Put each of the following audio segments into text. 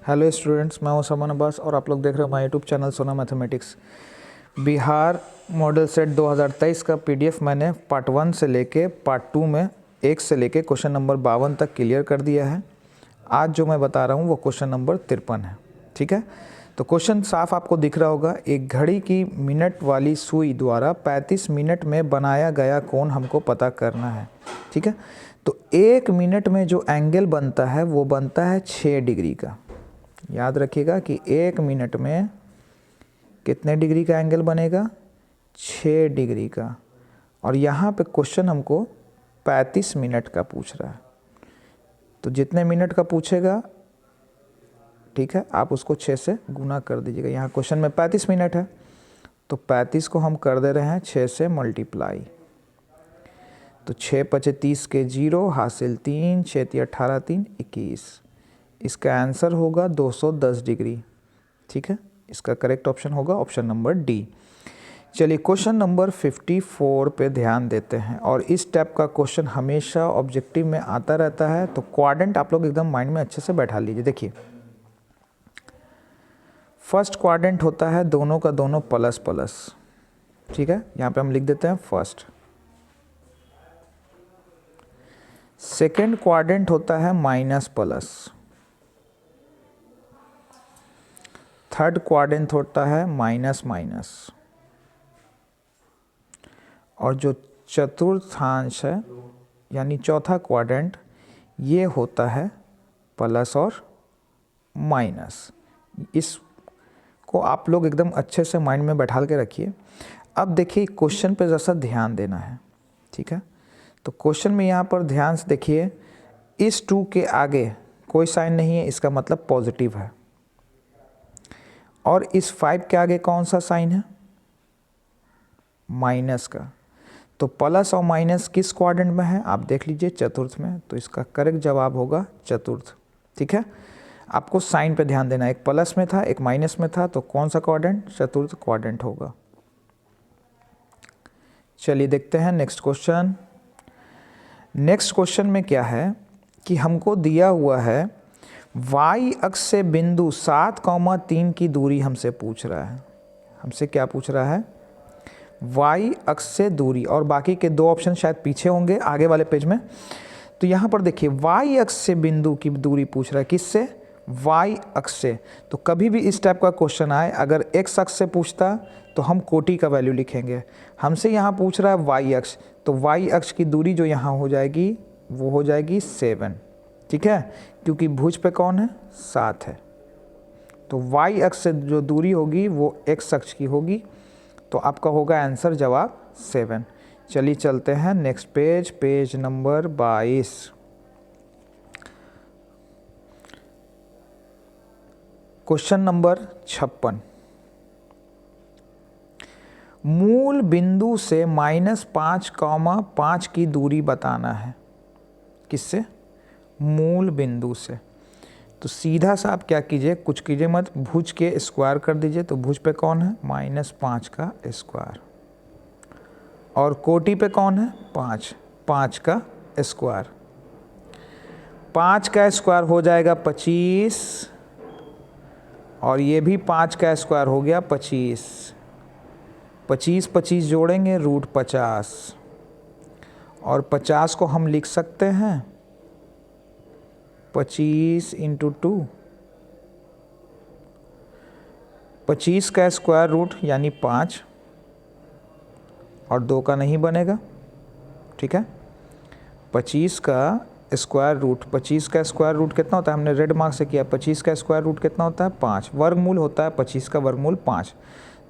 Hello students, मैं हूं समन अब्बास और आप लोग देख रहे हो हमारे यूट्यूब चैनल सोना मैथमेटिक्स। बिहार मॉडल सेट 2023 का पीडीएफ मैंने पार्ट 1 से लेके पार्ट 2 में 1 से लेके क्वेश्चन नंबर 52 तक क्लियर कर दिया है। आज जो मैं बता रहा हूं वो क्वेश्चन नंबर 53 है। ठीक है, तो क्वेश्चन साफ आपको दिख रहा होगा। एक घड़ी की मिनट वाली सुई द्वारा 35 मिनट में बनाया गया कोण हमको पता करना है। ठीक है, तो 1 मिनट में जो एंगल बनता है वो बनता है 6 डिग्री का। याद रखिएगा कि 1 मिनट में कितने डिग्री का एंगल बनेगा, 6 डिग्री का। और यहाँ पे क्वेश्चन हमको 35 मिनट का पूछ रहा है, तो जितने मिनट का पूछेगा, ठीक है, आप उसको 6 से गुना कर दीजिएगा। यहाँ क्वेश्चन में 35 मिनट है, तो 35 को हम कर दे रहे हैं 6 से मल्टीप्लाई। तो 6 पचे 30 के 0 हासिल 3, 6 × 18 3 21। इसका आंसर होगा 210 डिग्री। ठीक है, इसका करेक्ट ऑप्शन होगा ऑप्शन नंबर डी। चलिए क्वेश्चन नंबर 54 पे ध्यान देते हैं। और इस टाइप का क्वेश्चन हमेशा ऑब्जेक्टिव में आता रहता है, तो क्वाड्रेंट आप लोग एकदम माइंड में अच्छे से बैठा लीजिए। देखिए, फर्स्ट क्वाड्रेंट होता है दोनों का दोनों प्लस प्लस। ठीक है, यहाँ पे हम लिख देते हैं फर्स्ट। सेकेंड क्वाड्रेंट होता है माइनस प्लस। थर्ड क्वाड्रेंट होता है माइनस माइनस। और जो चतुर्थांश है यानी चौथा क्वाड्रेंट, ये होता है प्लस और माइनस। इसको आप लोग एकदम अच्छे से माइंड में बैठा के रखिए। अब देखिए क्वेश्चन पे जैसा ध्यान देना है। ठीक है, तो क्वेश्चन में यहाँ पर ध्यान से देखिए, इस 2 के आगे कोई साइन नहीं है, इसका मतलब पॉजिटिव है। और इस 5 के आगे कौन सा साइन है, माइनस का। तो प्लस और माइनस किस क्वाड्रेंट में है, आप देख लीजिए, चतुर्थ में। तो इसका करेक्ट जवाब होगा चतुर्थ। ठीक है, आपको साइन पे ध्यान देना है। एक प्लस में था, एक माइनस में था, तो कौन सा क्वाड्रेंट, चतुर्थ क्वाड्रेंट होगा। चलिए देखते हैं नेक्स्ट क्वेश्चन। नेक्स्ट क्वेश्चन में क्या है कि हमको दिया हुआ है y अक्ष से बिंदु 7,3 की दूरी हमसे पूछ रहा है। हमसे क्या पूछ रहा है, y अक्ष से दूरी। और बाकी के 2 ऑप्शन शायद पीछे होंगे आगे वाले पेज में। तो यहाँ पर देखिए y अक्ष से बिंदु की दूरी पूछ रहा है, किससे, y अक्ष से। तो कभी भी इस टाइप का क्वेश्चन आए, अगर x अक्ष से पूछता तो हम कोटि का वैल्यू लिखेंगे। हमसे यहाँ पूछ रहा है y अक्ष, तो y अक्ष की दूरी जो यहाँ हो जाएगी वो हो जाएगी 7। ठीक है, क्योंकि भुज पे कौन है, 7 है। तो y अक्ष से जो दूरी होगी वो x अक्ष की होगी। तो आपका होगा आंसर जवाब 7। चलिए चलते हैं next page, page number 22। Question number 56। मूल बिंदु से -5,5 की दूरी बताना है। किससे, मूल बिंदु से। तो सीधा सा आप क्या कीजिए, कुछ कीजिए मत, भुज के स्क्वायर कर दीजिए। तो भुज पे कौन है, -5 का स्क्वायर। और कोटि पे कौन है, 5, 5 का स्क्वायर। 5 का स्क्वायर हो जाएगा 25, और ये भी 5 का स्क्वायर हो गया 25। 25 25 जोड़ेंगे √50, और 50 को हम लिख सकते हैं 25 × 2। 25 का स्क्वायर रूट यानी 5, और 2 का नहीं बनेगा। ठीक है, 25 का स्क्वायर रूट, 25 का स्क्वायर रूट कितना होता है, हमने रेड मार्क से किया। 25 का स्क्वायर रूट कितना होता है, 5। वर्गमूल होता है 25 का वर्गमूल 5।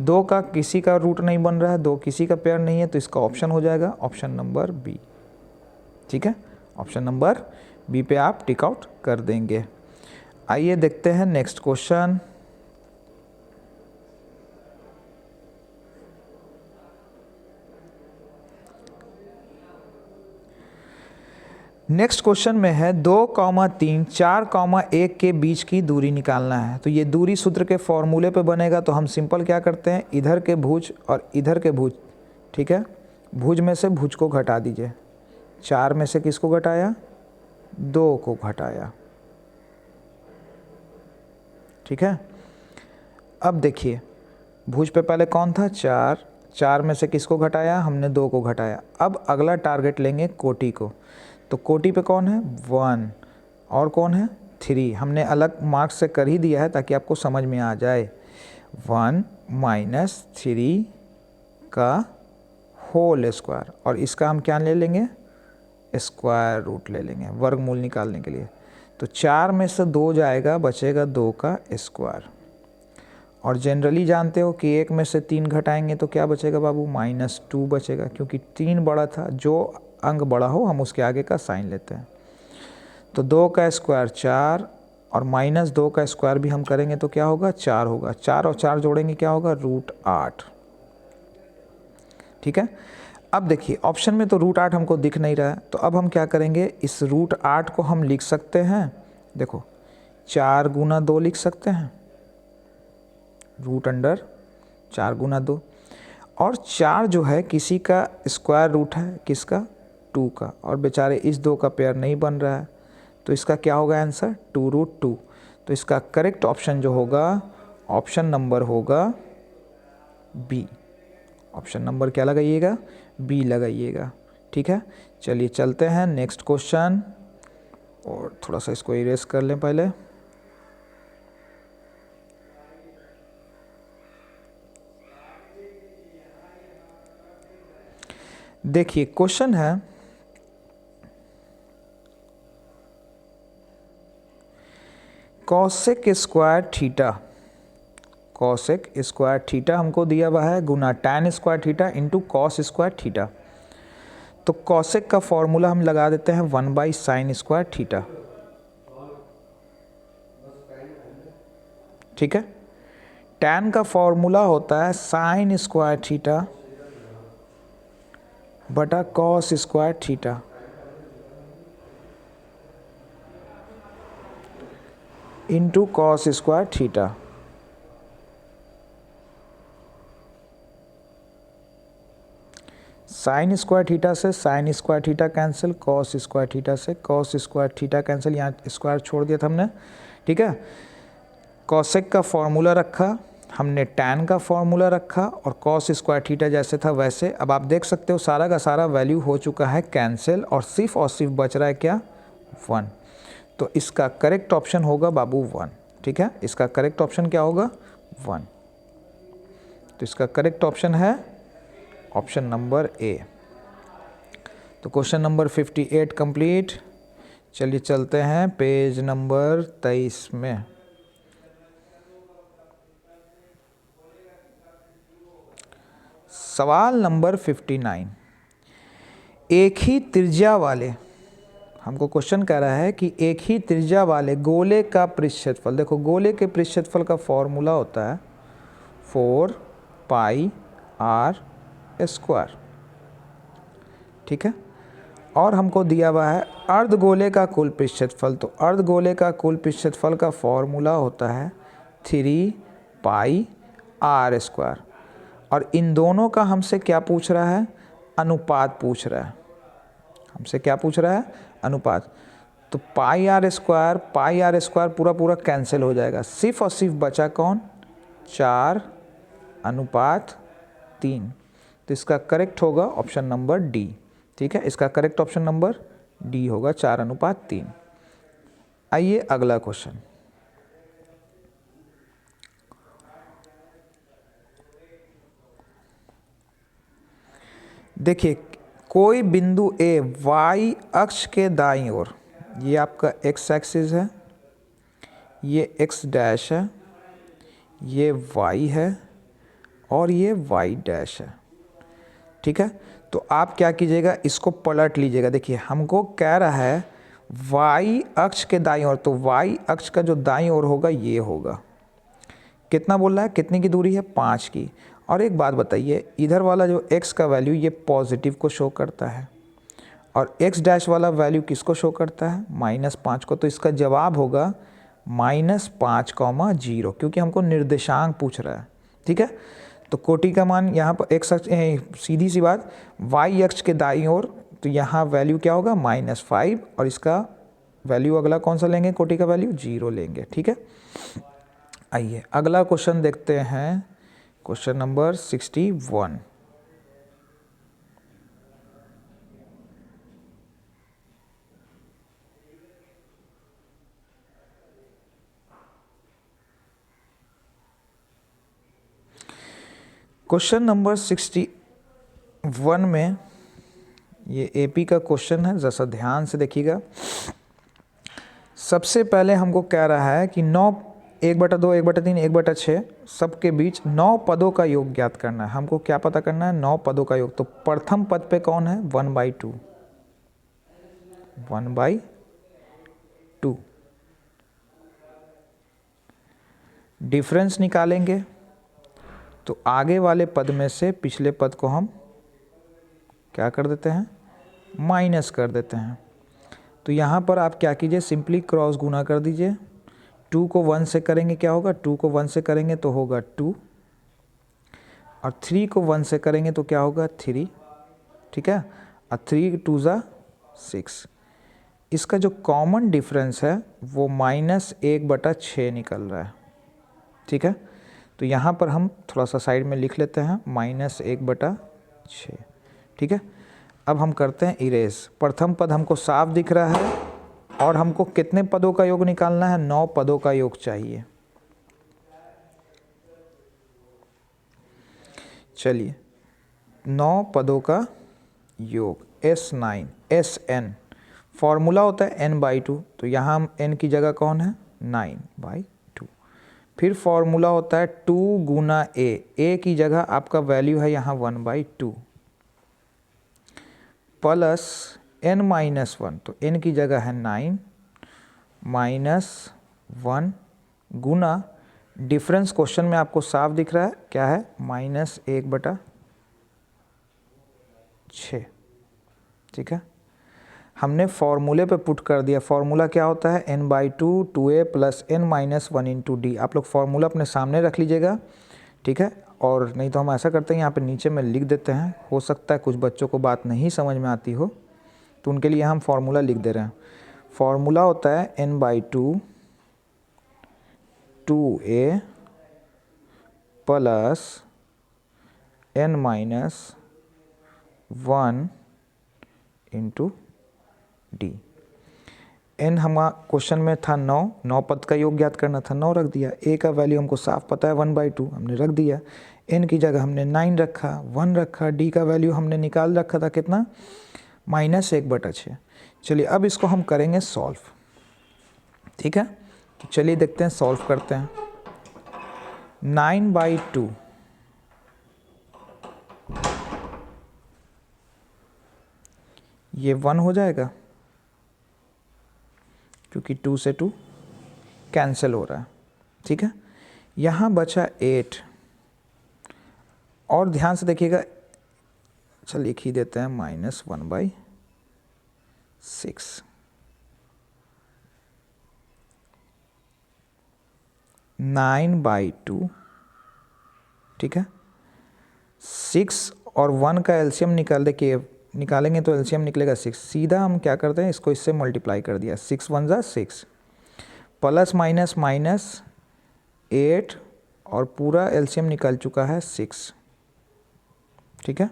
2 का किसी का रूट नहीं बन रहा है, 2 किसी का पेयर नहीं है, तो इसका ऑप्शन हो जाएगा ऑप्शन नंबर बी। ठीक है, ऑप्शन नंबर बी पे आप टिक आउट कर देंगे। आइए देखते हैं नेक्स्ट क्वेश्चन। नेक्स्ट क्वेश्चन में है 2,3 4,1 के बीच की दूरी निकालना है। तो ये दूरी सूत्र के फॉर्मूले पे बनेगा। तो हम सिंपल क्या करते हैं, इधर के भुज और इधर के भुज, ठीक है, भुज में से भुज को घटा दीजिए। 4 में से किसको घटाया, 2 को घटाया। ठीक है। अब देखिए भुज पे पहले कौन था 4, 4 में से किसको घटाया हमने 2 को घटाया। अब अगला टारगेट लेंगे कोटि को, तो कोटि पे कौन है 1 और कौन है 3। हमने अलग मार्क्स से कर ही दिया है ताकि आपको समझ में आ जाए। 1 माइनस 3 का होल स्क्वायर, और इसका हम क्या ले लेंगे स्क्वायर रूट ले लेंगे वर्गमूल निकालने के लिए। तो 4 में से 2 जाएगा, बचेगा 2 का स्क्वायर। और जनरली जानते हो कि 1 में से 3 घटाएंगे तो क्या बचेगा बाबू -2 बचेगा, क्योंकि 3 बड़ा था, जो अंक बड़ा हो हम उसके आगे का साइन लेते हैं। तो 2 का स्क्वायर 4 और -2 का स्क्वायर भी हम करेंगे तो क्या होगा 4 होगा। 4 और 4 जोड़ेंगे क्या होगा √8। ठीक है। अब देखिए ऑप्शन में तो √8 हमको दिख नहीं रहा है, तो अब हम क्या करेंगे इस √8 को हम लिख सकते हैं, देखो 4 गुना 2 लिख सकते हैं, √4 गुना 2। और 4 जो है किसी का स्क्वायर रूट है, किसका 2 का, और बेचारे इस 2 का पेयर नहीं बन रहा है, तो इसका क्या होगा आंसर 2√2। तो इसका करेक्ट ऑप्शन जो होगा ऑप्शन नंबर होगा बी। ऑप्शन नंबर क्या लगाइएगा बी लगाइएगा। ठीक है, चलिए चलते हैं नेक्स्ट क्वेश्चन, और थोड़ा सा इसको इरेज कर लें पहले। देखिए क्वेश्चन है cosec square theta, cosec square theta हमको दिया हुआ है गुना tan square theta into cos square theta. तो कॉसेक का फॉर्मूला हम लगा देते हैं 1/sin स्क्वायर थीटा। ठीक है, tan का फॉर्मूला होता है sin स्क्वायर थीटा बटा cos square theta. Into cos square theta. Sine square theta से sine square theta cancel, cos square theta से कॉस स्क्वायर थीटा कैंसिल, यहाँ स्क्वायर छोड़ दिया था हमने। ठीक है, कॉसेक का फॉर्मूला रखा हमने, टैन का फॉर्मूला रखा, और कॉस स्क्वायर थीटा जैसे था वैसे। अब आप देख सकते हो सारा का सारा वैल्यू हो चुका है कैंसिल, और सिर्फ बच रहा है क्या 1। तो इसका करेक्ट ऑप्शन होगा बाबू 1। ठीक है, इसका करेक्ट ऑप्शन क्या होगा 1। तो इसका करेक्ट ऑप्शन है ऑप्शन नंबर ए। तो क्वेश्चन नंबर 58 कंप्लीट। चलिए चलते हैं पेज नंबर 23 में। सवाल नंबर 59, एक ही त्रिज्या वाले, हमको क्वेश्चन कह रहा है कि एक ही त्रिज्या वाले गोले का पृष्ठफल, देखो गोले के पृष्ठफल का फॉर्मूला होता है 4πr²। ठीक है, और हमको दिया हुआ है अर्धगोले का कुल पृष्ठफल, तो अर्धगोले का कुल पृष्ठफल का फॉर्मूला होता है 3πr²। और इन दोनों का हमसे क्या पूछ रहा है अनुपात पूछ रहा है, हमसे क्या पूछ रहा है अनुपात। तो πr² पूरा कैंसिल हो जाएगा, सिर्फ और सिर्फ बचा कौन 4:3। तो इसका करेक्ट होगा ऑप्शन नंबर डी। ठीक है, इसका करेक्ट ऑप्शन नंबर डी होगा 4:3। आइए अगला क्वेश्चन। देखिए कोई बिंदु ए वाई अक्ष के दाईं ओर, ये आपका एक्स एक्सिस है, ये एक्स डैश है, ये वाई है, और ये वाई डैश है। ठीक है, तो आप क्या कीजिएगा इसको पलट लीजिएगा। देखिए हमको कह रहा है वाई अक्ष के दाईं ओर, तो वाई अक्ष का जो दाईं ओर होगा ये होगा, कितना बोल रहा है कितने की दूरी है 5 की। और एक बात बताइए, इधर वाला जो x का वैल्यू ये पॉजिटिव को शो करता है, और x डैश वाला वैल्यू किसको शो करता है -5 को। तो इसका जवाब होगा -5,0, क्योंकि हमको निर्देशांक पूछ रहा है। ठीक है, तो कोटि का मान यहाँ पर x अक्ष, सीधी सी बात y अक्ष के दाईं ओर, तो यहाँ वैल्यू क्या होगा -5, और इसका वैल्यू अगला कौन सा लेंगे कोटि का वैल्यू 0 लेंगे। ठीक है, आइए अगला क्वेश्चन देखते हैं, क्वेश्चन नंबर 61। क्वेश्चन नंबर 61 में ये एपी का क्वेश्चन है, जरा ध्यान से देखिएगा। सबसे पहले हमको कह रहा है कि 9 1/2 1/3 1/6 सबके बीच 9 पदों का योग ज्ञात करना है। हमको क्या पता करना है? 9 पदों का योग। तो प्रथम पद पे कौन है? 1/2 1/2। डिफरेंस निकालेंगे तो आगे वाले पद में से पिछले पद को हम क्या कर देते हैं? माइनस कर देते हैं। तो यहाँ पर आप क्या कीजिए, सिंपली क्रॉस गुना कर दीजिए। 2 को 1 से करेंगे क्या होगा? 2 को 1 से करेंगे तो होगा 2, और 3 को 1 से करेंगे तो क्या होगा? 3। ठीक है, और 3 2 ज़ा 6। इसका जो कॉमन डिफरेंस है वो -1/6 निकल रहा है। ठीक है, तो यहाँ पर हम थोड़ा सा साइड में लिख लेते हैं -1/6। ठीक है, अब हम करते हैं इरेज। प्रथम पद हमको साफ दिख रहा है और हमको कितने पदों का योग निकालना है? 9 पदों का योग चाहिए। चलिए 9 पदों का योग S9 SN, फॉर्मूला होता है n/2, तो यहाँ हम n की जगह कौन है? 9/2। फिर फॉर्मूला होता है 2 गुना a की जगह आपका वैल्यू है यहाँ 1/2, प्लस n-1, तो n की जगह है 9 -1 गुना डिफरेंस क्वेश्चन में आपको साफ दिख रहा है क्या है? -1/6। ठीक है, हमने फॉर्मूले पे पुट कर दिया। फॉर्मूला क्या होता है? n/2 2a + n-1 × d। आप लोग फॉर्मूला अपने सामने रख लीजिएगा। ठीक है, और नहीं तो हम ऐसा करते हैं, यहाँ पे नीचे में लिख देते हैं। हो सकता है कुछ बच्चों को बात नहीं समझ में आती हो, तो उनके लिए हम फॉर्मूला लिख दे रहे हैं। फॉर्मूला होता है n/2 2a + n-1 × d। n हमारा क्वेश्चन में था 9 पद का योग ज्ञात करना था, 9 रख दिया। a का वैल्यू हमको साफ पता है 1/2, हमने रख दिया। n की जगह हमने 9 रखा, 1 रखा। d का वैल्यू हमने निकाल रखा था कितना? -1/6। चलिए अब इसको हम करेंगे सॉल्व। ठीक है, तो चलिए देखते हैं, सॉल्व करते हैं। 9/2 ये 1 हो जाएगा क्योंकि 2 से 2 कैंसिल हो रहा है। ठीक है, यहाँ बचा 8, और ध्यान से देखिएगा। चल लिख ही देते हैं -1/6। 9/2। ठीक है, 6 और 1 का एलसीएम निकालेंगे तो एलसीएम निकलेगा 6। सीधा हम क्या करते हैं, इसको इससे मल्टीप्लाई कर दिया। 6 1 ज़ा 6, प्लस माइनस माइनस 8, और पूरा एलसीएम निकल चुका है 6। ठीक है,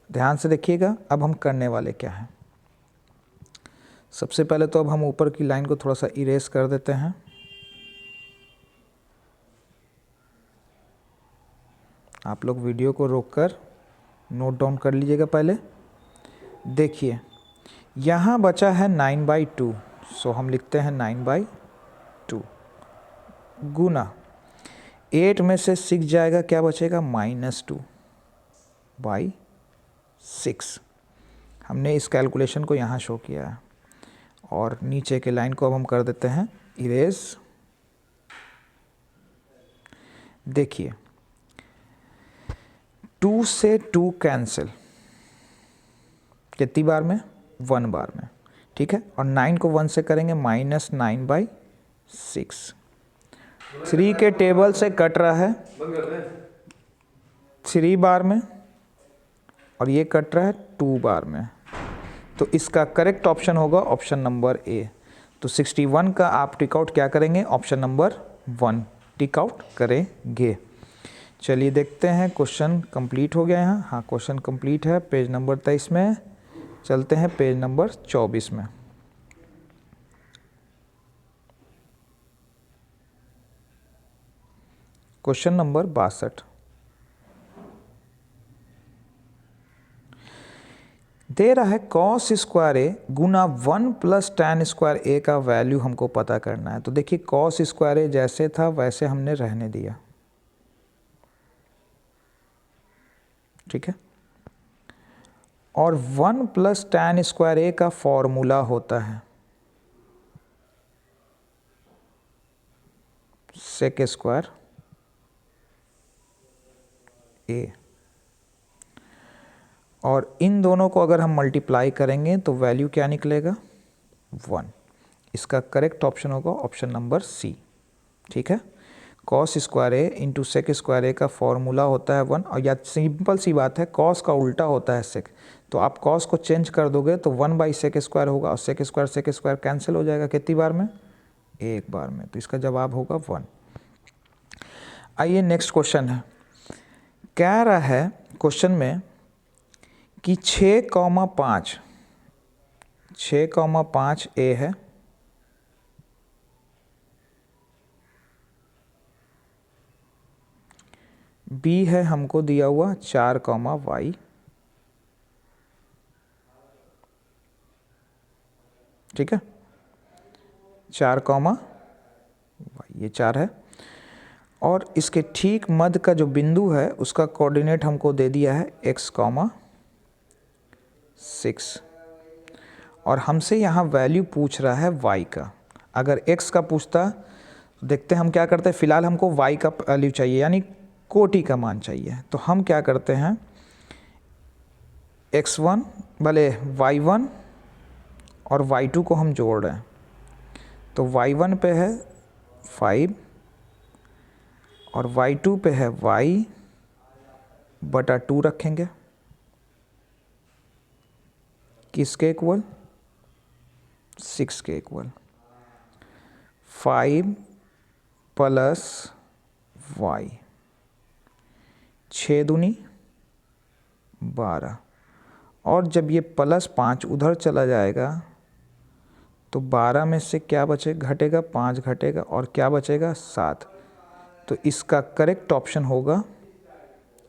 ध्यान से देखिएगा। अब हम करने वाले क्या हैं? सबसे पहले तो अब हम ऊपर की लाइन को थोड़ा सा इरेज कर देते हैं। आप लोग वीडियो को रोककर नोट डाउन कर लीजिएगा। पहले देखिए, यहाँ बचा है 9/2, सो हम लिखते हैं 9/2 गुना 8 में से 6 जाएगा, क्या बचेगा? -2/6। हमने इस कैलकुलेशन को यहाँ शो किया है, और नीचे के लाइन को अब हम कर देते हैं इरेज। देखिए 2 से 2 कैंसिल कितनी बार में? 1 बार में। ठीक है, और 9 को 1 से करेंगे -9/6। 3 के टेबल से कट रहा है 3 बार में, और ये कट रहा है 2 बार में। तो इसका करेक्ट ऑप्शन होगा ऑप्शन नंबर ए। तो 61 का आप टिक आउट क्या करेंगे? ऑप्शन नंबर 1 टिक आउट करेंगे। चलिए देखते हैं क्वेश्चन कंप्लीट हो गया है। हाँ, क्वेश्चन कंप्लीट है पेज नंबर 23 में। चलते हैं पेज नंबर 24 में। क्वेश्चन नंबर 62 दे रहा है कॉस स्क्वायर ए गुना 1 प्लस tan स्क्वायर ए का वैल्यू हमको पता करना है। तो देखिए कॉस स्क्वायर ए जैसे था वैसे हमने रहने दिया, ठीक है। और 1 प्लस tan स्क्वायर ए का फॉर्मूला होता है सेक स्क्वायर ए, और इन दोनों को अगर हम मल्टीप्लाई करेंगे तो वैल्यू क्या निकलेगा 1। इसका करेक्ट ऑप्शन होगा ऑप्शन नंबर सी, ठीक है। कॉस स्क्वायर ए इंटू सेक स्क्वायर ए का फॉर्मूला होता है 1, और या सिंपल सी बात है कॉस का उल्टा होता है सेक, तो आप कॉस को चेंज कर दोगे तो 1/सेक स्क्वायर होगा, और सेक स्क्वायर कैंसिल हो जाएगा कितनी बार में, एक बार में, तो इसका जवाब होगा 1। आइए नेक्स्ट क्वेश्चन है। कह रहा है क्वेश्चन में कि 6,5 ए है, बी है हमको दिया हुआ 4, ठीक है, 4, ये 4 है, और इसके ठीक मध्य का जो बिंदु है उसका कोऑर्डिनेट हमको दे दिया है x, 6, और हमसे यहाँ वैल्यू पूछ रहा है y का। अगर x का पूछता देखते हम क्या करते हैं, फिलहाल हमको y का वैल्यू चाहिए यानी कोटि का मान चाहिए, तो हम क्या करते हैं x1 भले y1 और y2 को हम जोड़ रहे हैं, तो y1 पे है 5 और y2 पे है y/2 रखेंगे, किसके इक्वल 6 के इक्वल। 5 प्लस y, 6 दूनी 12, और जब ये +5 उधर चला जाएगा तो 12 में से क्या बचे घटेगा 5 घटेगा, और क्या बचेगा 7, तो इसका करेक्ट ऑप्शन होगा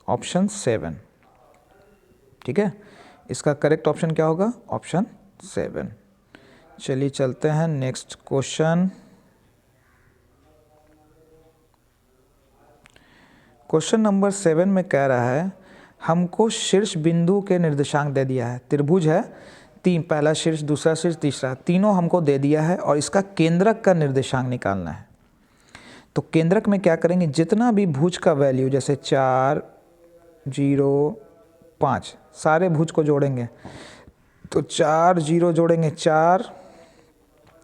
ऑप्शन 7, ठीक है। इसका करेक्ट ऑप्शन क्या होगा ऑप्शन 7। चलिए चलते हैं नेक्स्ट क्वेश्चन। क्वेश्चन नंबर 7 में कह रहा है हमको शीर्ष बिंदु के निर्देशांक दे दिया है। त्रिभुज है 3, पहला शीर्ष, दूसरा शीर्ष, तीसरा, तीनों हमको दे दिया है, और इसका केंद्रक का निर्देशांक निकालना है। तो केंद्रक में क्या करेंगे, जितना भी भुज का वैल्यू जैसे 4, 0, 5 सारे भुज को जोड़ेंगे, तो 4 0 जोड़ेंगे 4,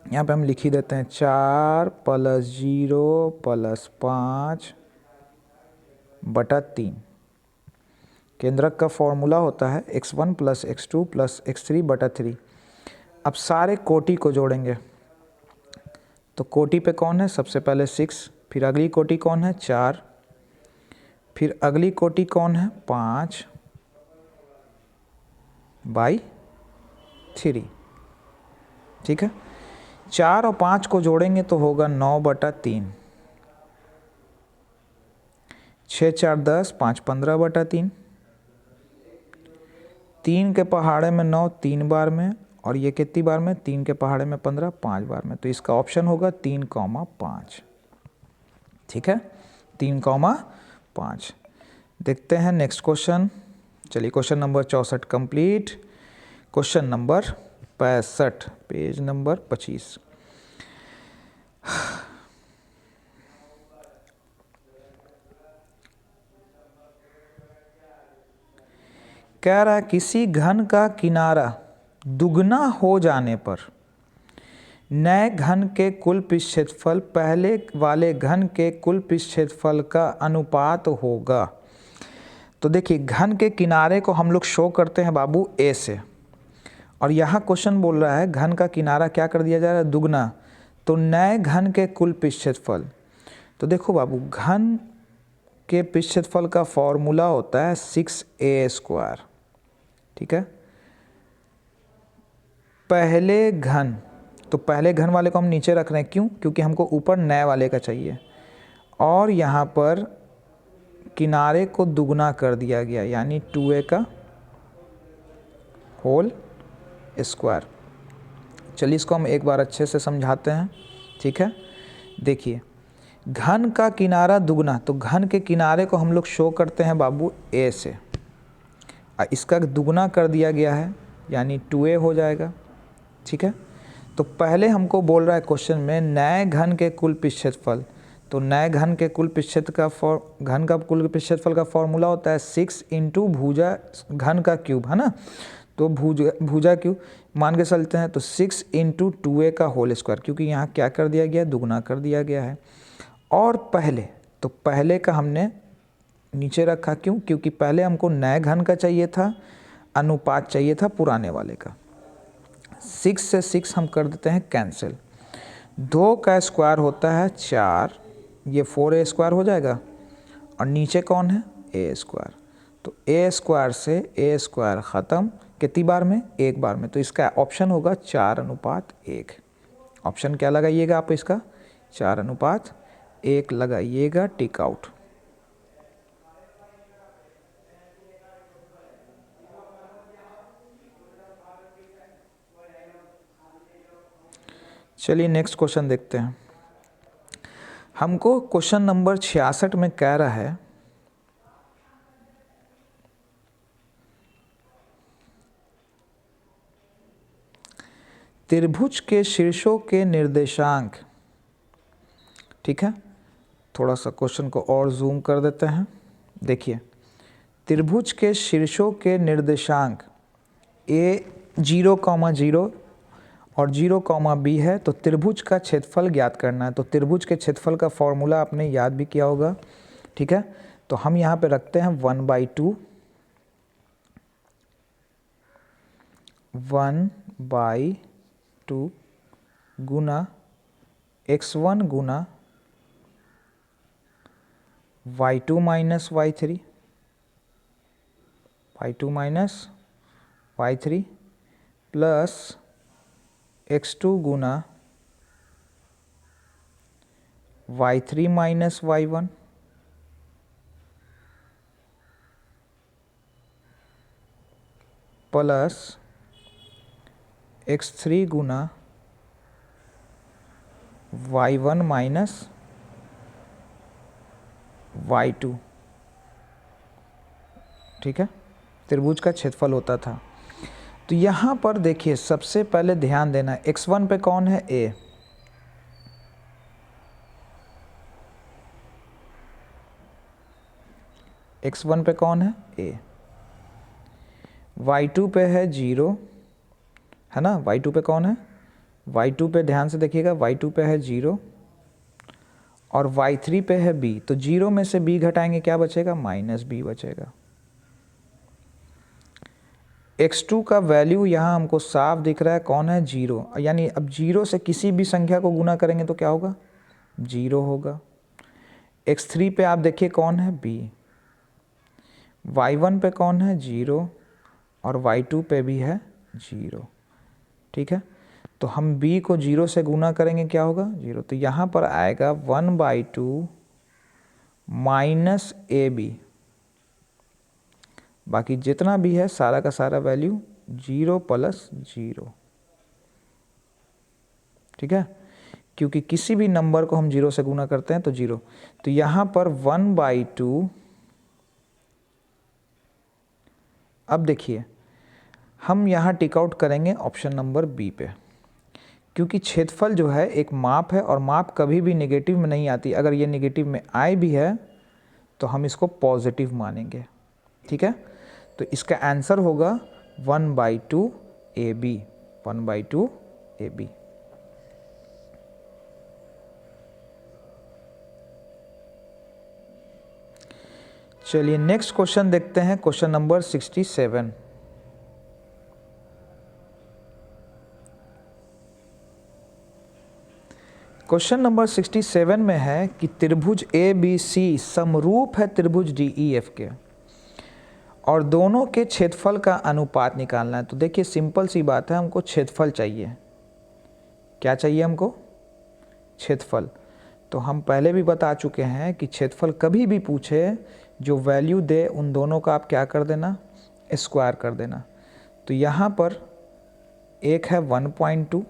यहाँ पे हम लिख ही देते हैं 4 + 0 + 5/3। केंद्रक का फॉर्मूला होता है x1 + x2 + x3/3। अब सारे कोटि को जोड़ेंगे, तो कोटि पे कौन है, सबसे पहले 6, फिर अगली कोटि कौन है 4, फिर अगली कोटि कौन है 5/3, ठीक है। 4 और 5 को जोड़ेंगे तो होगा 9/3, 6 4 10, 5 15/3, 3 के पहाड़े में 9 3 बार में, और ये कितनी बार में 3 के पहाड़े में 15 5 बार में, तो इसका ऑप्शन होगा 3,5, ठीक है, 3,5। देखते हैं नेक्स्ट क्वेश्चन। चलिए question number 64 complete. Question number 65 page number 25। कह रहा है किसी घन का किनारा दुगना हो जाने पर नए घन के कुल पृष्ठ क्षेत्रफल पहले वाले घन के कुल पृष्ठ क्षेत्रफल का अनुपात होगा। तो देखिए घन के किनारे को हम लोग शो करते हैं बाबू ए से, और यहाँ क्वेश्चन बोल रहा है घन का किनारा क्या कर दिया जा रहा है दुगना, तो नए घन के कुल पृष्ठ क्षेत्रफल, तो देखो बाबू, घन के पृष्ठफल का फॉर्मूला होता है 6a²। ठीक है, पहले घन, तो पहले घन वाले को हम नीचे रख रहे हैं, क्यों? क्योंकि हमको ऊपर नए वाले का चाहिए, और यहाँ पर किनारे को दुगना कर दिया गया, यानी 2a का होल स्क्वायर। चलिए इसको हम एक बार अच्छे से समझाते हैं। ठीक है, देखिए, घन का किनारा दुगना, तो घन के किनारे को हम लोग शो करते हैं बाबू a से, इसका दुगना कर दिया गया है, यानी 2a हो जाएगा। ठीक है, तो पहले हमको बोल रहा है क्वेश्चन में नए घन के कुल पृष्ठफल, तो नए घन के कुल घन का कुल पृष्ठफल का फॉर्मूला होता है 6 इंटू भुजा घन का क्यूब, है ना। तो भुजा क्यूब मान के चलते हैं, तो 6 इंटू 2a का होल स्क्वायर, क्योंकि यहाँ क्या कर दिया गया, दुगना कर दिया गया है। और पहले, तो पहले का हमने नीचे रखा, क्यों? क्योंकि पहले हमको नए घन का चाहिए था, अनुपात चाहिए था पुराने वाले का। 6 से 6 हम कर देते हैं कैंसिल, 2 का स्क्वायर होता है 4, ये 4a² हो जाएगा, और नीचे कौन है, a²। तो a² से a² ख़त्म, कितनी बार में, एक बार में, तो इसका ऑप्शन होगा 4:1। ऑप्शन क्या लगाइएगा आप इसका, 4:1 लगाइएगा, टिक आउट। चलिए नेक्स्ट क्वेश्चन देखते हैं। हमको क्वेश्चन नंबर 66 में कह रहा है त्रिभुज के शीर्षों के निर्देशांक। ठीक है, थोड़ा सा क्वेश्चन को और जूम कर देते हैं। देखिए, त्रिभुज के शीर्षों के निर्देशांक a 0,0 और 0,b है, तो त्रिभुज का क्षेत्रफल ज्ञात करना है। तो त्रिभुज के क्षेत्रफल का फॉर्मूला आपने याद भी किया होगा। ठीक है, तो हम यहाँ पे रखते हैं 1/2 गुना x1 गुना y2 minus y3 plus x2 गुना y3 minus y1 plus x3 गुना y1 माइनस y2। ठीक है, त्रिभुज का क्षेत्रफल होता था। तो यहाँ पर देखिए, सबसे पहले ध्यान देना, x1 पे कौन है, a, x1 पे कौन है, a, y2 पे है 0, है ना। y2 पे कौन है, y2 पे ध्यान से देखिएगा, y2 पे है 0, और y3 पे है b, तो 0 में से b घटाएंगे, क्या बचेगा, -b बचेगा। x2 का वैल्यू यहाँ हमको साफ दिख रहा है, कौन है, 0, यानी अब 0 से किसी भी संख्या को गुना करेंगे तो क्या होगा, 0 होगा। x3 पे आप देखिए कौन है, b, y1 पे कौन है, 0, और y2 पे भी है 0। ठीक है, तो हम b को 0 से गुना करेंगे, क्या होगा, 0, तो यहाँ पर आएगा 1/2 माइनस ab, बाकी जितना भी है सारा का सारा वैल्यू 0 प्लस 0। ठीक है, क्योंकि किसी भी नंबर को हम 0 से गुना करते हैं तो 0, तो यहाँ पर 1/2। अब देखिए, हम यहाँ टिक आउट करेंगे ऑप्शन नंबर बी पे, क्योंकि क्षेत्रफल जो है एक माप है, और माप कभी भी नेगेटिव में नहीं आती। अगर ये नेगेटिव में आए भी है तो हम इसको पॉजिटिव मानेंगे। ठीक है, तो इसका आंसर होगा 1/2 AB, 1/2 AB। चलिए नेक्स्ट क्वेश्चन देखते हैं, क्वेश्चन नंबर 67। क्वेश्चन नंबर 67 में है कि त्रिभुज ए बी सी समरूप है त्रिभुज डी ई एफ के और दोनों के क्षेत्रफल का अनुपात निकालना है। तो देखिए सिंपल सी बात है, हमको क्षेत्रफल चाहिए। क्या चाहिए हमको? क्षेत्रफल। तो हम पहले भी बता चुके हैं कि क्षेत्रफल कभी भी पूछे जो वैल्यू दे उन दोनों का आप क्या कर देना, स्क्वायर कर देना। तो यहाँ पर एक है 1.2,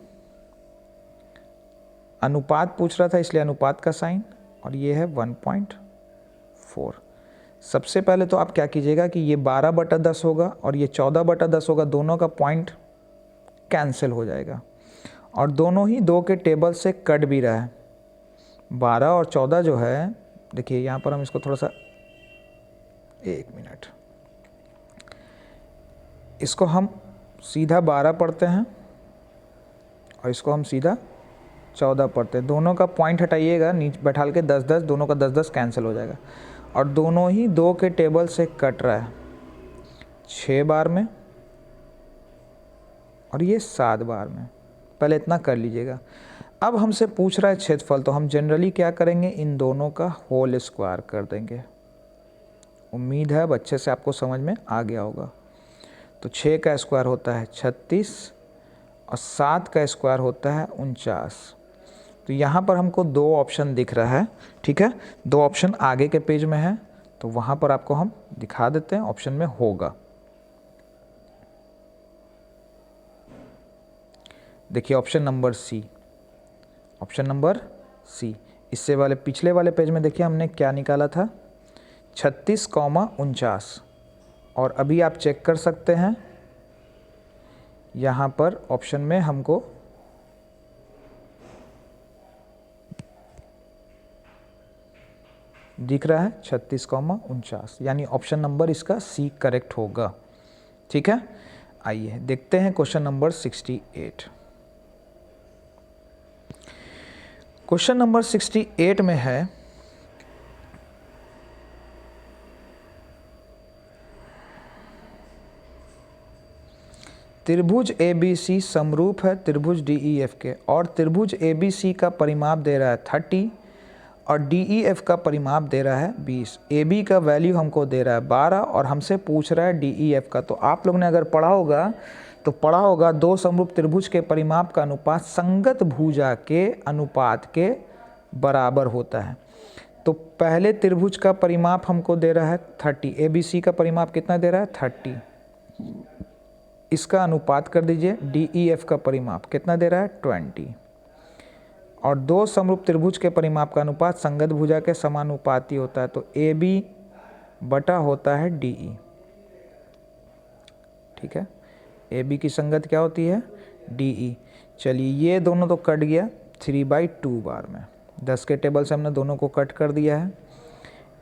अनुपात पूछ रहा था इसलिए अनुपात का साइन, और ये है 1.4। सबसे पहले तो आप क्या कीजिएगा कि ये 12/10 होगा और ये 14/10 होगा, दोनों का पॉइंट कैंसिल हो जाएगा और दोनों ही 2 के टेबल से कट भी रहा है। 12 और 14 जो है, देखिए यहाँ पर हम इसको थोड़ा सा, 1 मिनट, इसको हम सीधा 12 पढ़ते हैं और इसको हम सीधा 14 पढ़ते हैं। दोनों का पॉइंट हटाइएगा, नीचे बैठाल के 10-10, दोनों का 10-10 कैंसिल हो जाएगा और दोनों ही 2 के टेबल से कट रहा है 6 बार में और ये 7 बार में। पहले इतना कर लीजिएगा। अब हमसे पूछ रहा है क्षेत्रफल, तो हम जनरली क्या करेंगे, इन दोनों का होल स्क्वायर कर देंगे। उम्मीद है अब अच्छे से आपको समझ में आ गया होगा। तो 6 का स्क्वायर होता है 36 और 7 का स्क्वायर होता है 49। तो यहाँ पर हमको 2 ऑप्शन दिख रहा है, ठीक है। 2 ऑप्शन आगे के पेज में है, तो वहाँ पर आपको हम दिखा देते हैं, ऑप्शन में होगा। देखिए option number C, option number C. इससे वाले पिछले वाले पेज में देखिए हमने क्या निकाला था, 36,49, और अभी आप चेक कर सकते हैं यहाँ पर ऑप्शन में हमको दिख रहा है 36,49, यानी ऑप्शन नंबर इसका सी करेक्ट होगा, ठीक है। आइए देखते हैं क्वेश्चन नंबर 68। क्वेश्चन नंबर 68 में है त्रिभुज ए बी सी समरूप है त्रिभुज डी ई एफ के और त्रिभुज ए बी सी का परिमाप दे रहा है 30 और डी ई एफ का परिमाप दे रहा है 20। ए बी का वैल्यू हमको दे रहा है 12 और हमसे पूछ रहा है डी ई एफ का। तो आप लोग ने अगर पढ़ा होगा 2 समरूप त्रिभुज के परिमाप का अनुपात संगत भुजा के अनुपात के बराबर होता है। तो पहले त्रिभुज का परिमाप हमको दे रहा है 30, ए बी सी का परिमाप कितना दे रहा है 30, इसका अनुपात कर दीजिए। डी ई एफ का परिमाप कितना दे रहा है 20, और 2 समरूप त्रिभुज के परिमाप का अनुपात संगत भुजा के समानुपाती होता है। तो ए बी बटा होता है डी ई, ठीक है। ए बी की संगत क्या होती है, डी ई। चलिए ये दोनों तो कट गया 3/2 बार में, 10 के टेबल से हमने दोनों को कट कर दिया है।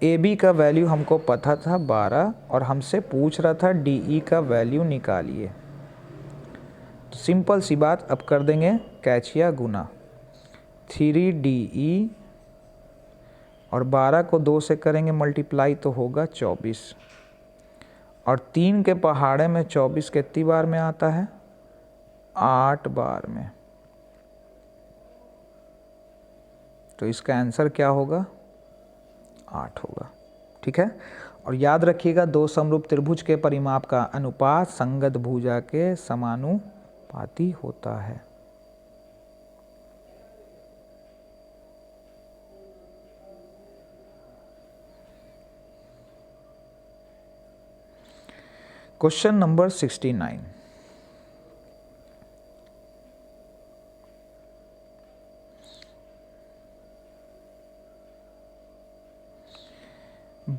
ए बी का वैल्यू हमको पता था 12 और हमसे पूछ रहा था डी ई का वैल्यू निकालिए। तो सिंपल सी बात, अब कर देंगे कैचिया गुना, 3DE और 12 को 2 से करेंगे मल्टीप्लाई तो होगा 24, और 3 के पहाड़े में 24 कितनी बार में आता है, 8 बार में। तो इसका आंसर क्या होगा, 8 होगा, ठीक है। और याद रखिएगा 2 समरूप त्रिभुज के परिमाप का अनुपात संगत भुजा के समानुपाती होता है। Question number 69।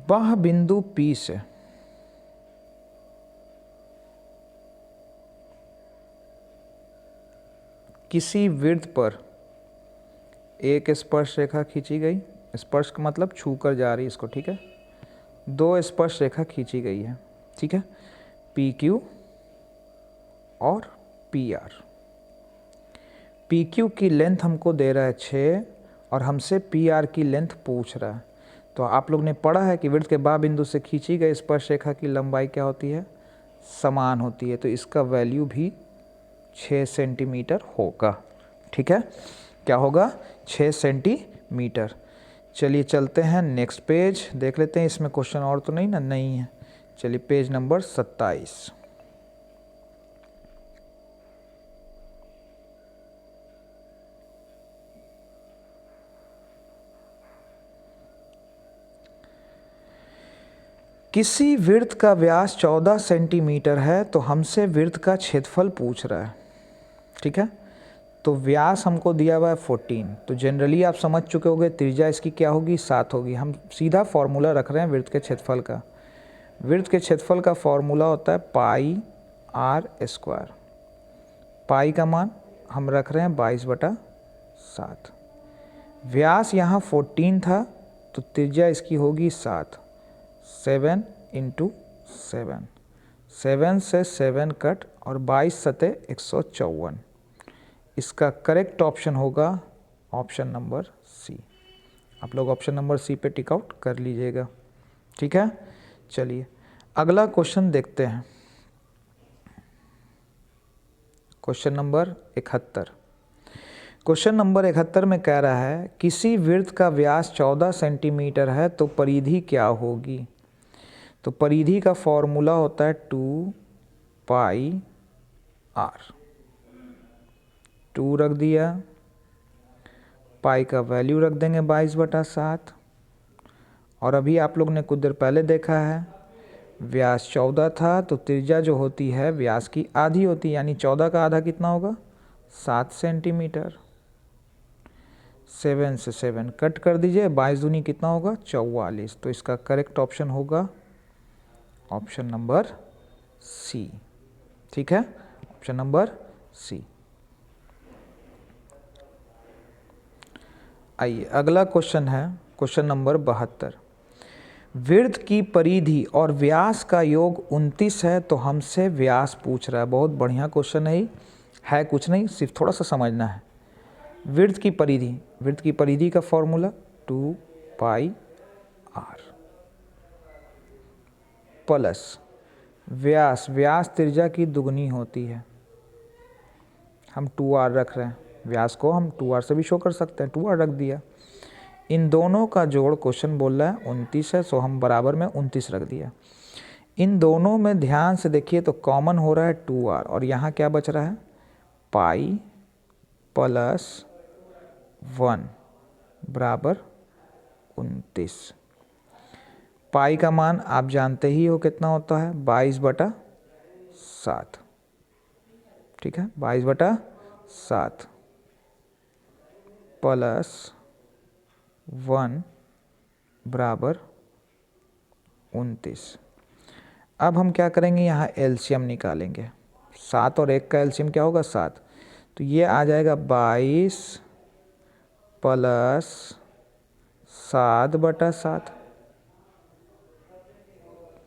वह बिंदु P से किसी वृत्त पर एक स्पर्श रेखा खींची गई, स्पर्श का मतलब छू कर जा रही है इसको, ठीक है। 2 स्पर्श रेखा खींची गई है, ठीक है, PQ और PR। PQ की लेंथ हमको दे रहा है 6 और हमसे PR की लेंथ पूछ रहा है। तो आप लोग ने पढ़ा है कि वृत्त के बाह्य बिंदु से खींची गई स्पर्श रेखा की लंबाई क्या होती है, समान होती है। तो इसका वैल्यू भी 6 सेंटीमीटर होगा, ठीक है। क्या होगा 6 सेंटीमीटर। चलिए चलते हैं नेक्स्ट पेज, देख लेते हैं इसमें क्वेश्चन और तो नहीं ना, नहीं है। चलिए पेज नंबर 27। किसी वृत्त का व्यास 14 सेंटीमीटर है तो हमसे वृत्त का क्षेत्रफल पूछ रहा है। ठीक है, तो व्यास हमको दिया हुआ है 14, तो जनरली आप समझ चुके होंगे त्रिज्या इसकी क्या होगी 7 होगी। हम सीधा फॉर्मूला रख रहे हैं वृत्त के क्षेत्रफल का। वृत्त के क्षेत्रफल का फॉर्मूला होता है पाई आर स्क्वायर। पाई का मान हम रख रहे हैं 22/7। व्यास यहाँ 14 था तो त्रिज्या इसकी होगी 7। 7 × 7, 7 से 7 कट और 22 सते 154। इसका करेक्ट ऑप्शन होगा ऑप्शन नंबर सी। आप लोग ऑप्शन नंबर सी पे टिक आउट कर लीजिएगा। ठीक है, चलिए अगला क्वेश्चन देखते हैं। Question number 71। क्वेश्चन नंबर 71 में कह रहा है किसी वृत्त का व्यास 14 सेंटीमीटर है तो परिधि क्या होगी। तो परिधि का फॉर्मूला होता है 2 पाई आर। 2 रख दिया, पाई का वैल्यू रख देंगे 22/7। और अभी आप लोग ने कुछ देर पहले देखा है व्यास 14 था तो त्रिज्या जो होती है व्यास की आधी होती है, यानी 14 का आधा कितना होगा 7 सेंटीमीटर। 7 से 7 कट कर दीजिए, 22 दूनी कितना होगा 44। तो इसका करेक्ट ऑप्शन होगा ऑप्शन नंबर सी। ठीक है, ऑप्शन नंबर सी। आइए अगला क्वेश्चन है क्वेश्चन नंबर 72। वृत्त की परिधि और व्यास का योग 29 है तो हमसे व्यास पूछ रहा है। बहुत बढ़िया क्वेश्चन है कुछ नहीं, सिर्फ थोड़ा सा समझना है। वृत्त की परिधि, वृत्त की परिधि का फॉर्मूला 2 पाई आर प्लस व्यास, व्यास त्रिज्या की दुगनी होती है। हम 2r रख रहे हैं, व्यास को हम 2r से भी शो कर सकते हैं, 2r रख दिया। इन दोनों का जोड़ क्वेश्चन बोल रहा है 29 है, सो हम बराबर में 29 रख दिया। इन दोनों में ध्यान से देखिए तो कॉमन हो रहा है 2r और यहाँ क्या बच रहा है पाई प्लस 1 बराबर 29। पाई का मान आप जानते ही हो कितना होता है 22/7। ठीक है, 22/7 प्लस 1 बराबर 29। अब हम क्या करेंगे यहाँ एलसीएम निकालेंगे। 7 और 1 का एलसीएम क्या होगा 7, तो ये आ जाएगा 22 प्लस 7/7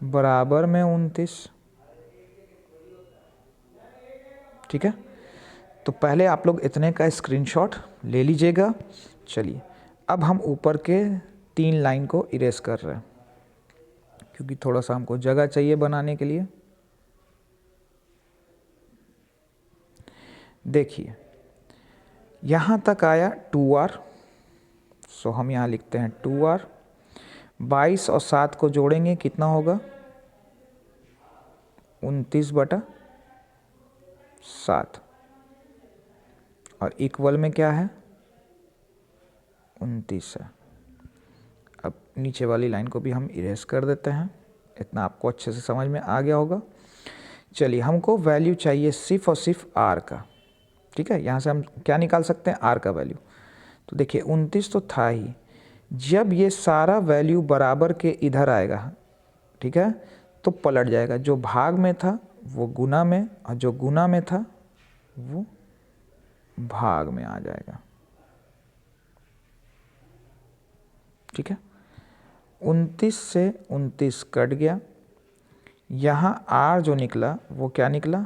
बराबर में 29। ठीक है, तो पहले आप लोग इतने का स्क्रीनशॉट ले लीजिएगा। चलिए अब हम ऊपर के 3 लाइन को इरेज कर रहे हैं क्योंकि थोड़ा सा हमको जगह चाहिए बनाने के लिए। देखिए यहाँ तक आया 2r, सो हम यहाँ लिखते हैं 2r। 22 और 7 को जोड़ेंगे कितना होगा 29/7 और इक्वल में क्या है 29 है। अब नीचे वाली लाइन को भी हम इरेज कर देते हैं। इतना आपको अच्छे से समझ में आ गया होगा। चलिए हमको वैल्यू चाहिए सिर्फ और सिर्फ r का। ठीक है, यहाँ से हम क्या निकाल सकते हैं r का वैल्यू। तो देखिए 29 तो था ही, जब ये सारा वैल्यू बराबर के इधर आएगा ठीक है तो पलट जाएगा। जो भाग में था वो गुना में और जो गुना में था वो भाग में आ जाएगा। ठीक है, 29 से 29 कट गया, यहाँ r जो निकला वो क्या निकला